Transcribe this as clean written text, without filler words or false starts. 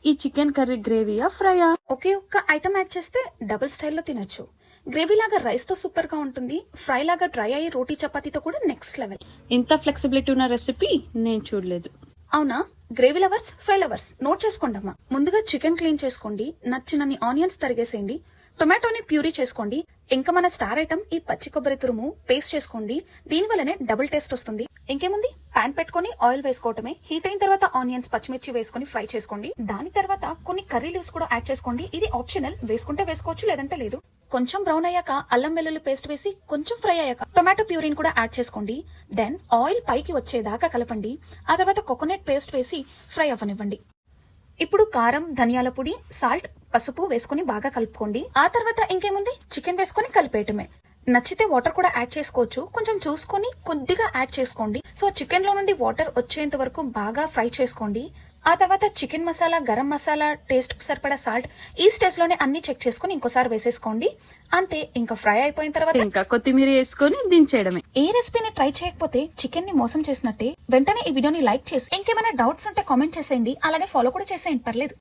ఈ chicken curry గ్రేవీయా ఫ్రైయా? ఒకే ఒక్క item add చేస్తే డబుల్ స్టైల్లో తినొచ్చు. గ్రేవీ లాగా రైస్ తో సూపర్ గా ఉంటుంది, ఫ్రై లాగా డ్రై అయ్యి రోటీ చపాతీతో కూడా నెక్స్ట్ లెవెల్. ఇంత ఫ్లెక్సిబిలిటీ ఉన్న రెసిపీ నేను చూడలేదు. అవునా? Gravy lovers, fry lovers note చేసుకోండి అమ్మా. ముందుగా చికెన్ క్లీన్ చేసుకోండి, నచ్చినన్ని ఆనియన్స్ తరిగేసేయండి, టొమాటోని ప్యూరీ చేసుకోండి. ఇంకా మన స్టార్ ఐటమ్ ఈ పచ్చి కొబ్బరి తురుము పేస్ట్ చేసుకోండి. దీని వల్లనే డబుల్ టేస్ట్ వస్తుంది. ఇంకేముంది, పాన్ పెట్టుకుని ఆయిల్ వేసుకోవటమే. హీట్ అయిన తర్వాత ఆనియన్స్, పచ్చిమిర్చి వేసుకుని ఫ్రై చేసుకోండి. దాని తర్వాత కొన్ని కర్రీ లీవ్స్ కూడా యాడ్ చేసుకోండి. ఇది ఆప్షనల్, వేసుకుంటే వేసుకోవచ్చు లేదంటే లేదు. కొంచెం బ్రౌన్ అయ్యాక అల్లం వెల్లుల్లి పేస్ట్ వేసి కొంచెం ఫ్రై అయ్యాక టొమాటో ప్యూరీని కూడా యాడ్ చేసుకోండి. దెన్ ఆయిల్ పైకి వచ్చేదాకా కలపండి. ఆ తర్వాత కోకోనట్ పేస్ట్ వేసి ఫ్రై అవ్వనివ్వండి. ఇప్పుడు కారం, ధనియాల పొడి, సాల్ట్, పసుపు వేసుకుని బాగా కలుపుకోండి. ఆ తర్వాత ఇంకేముంది, చికెన్ వేసుకుని కలిపేయటమే. నచ్చితే వాటర్ కూడా యాడ్ చేసుకోవచ్చు, కొంచెం చూసుకొని కొద్దిగా యాడ్ చేసుకోండి. సో చికెన్ లో నుండి వాటర్ వచ్చేంత వరకు బాగా ఫ్రై చేసుకోండి. ఆ తర్వాత చికెన్ మసాలా, గరం మసాలా, టేస్ట్ సరిపడా సాల్ట్ ఈ స్టేజ్ లోనే అన్ని చెక్ చేసుకుని ఇంకోసారి వేసేసుకోండి. అంతే, ఇంకా ఫ్రై అయిపోయిన తర్వాత ఇంకా కొత్తిమీర వేసుకొని దించేయడమే. ఏ రెసిపీని ట్రై చేయకపోతే చికెన్ ని మోసం చేసినట్టే. వెంటనే ఈ వీడియోని లైక్ చేసి ఇంకేమైనా డౌట్స్ ఉంటే కామెంట్ చేసేయండి, అలాగే ఫాలో కూడా చేసేయండి, పర్లేదు.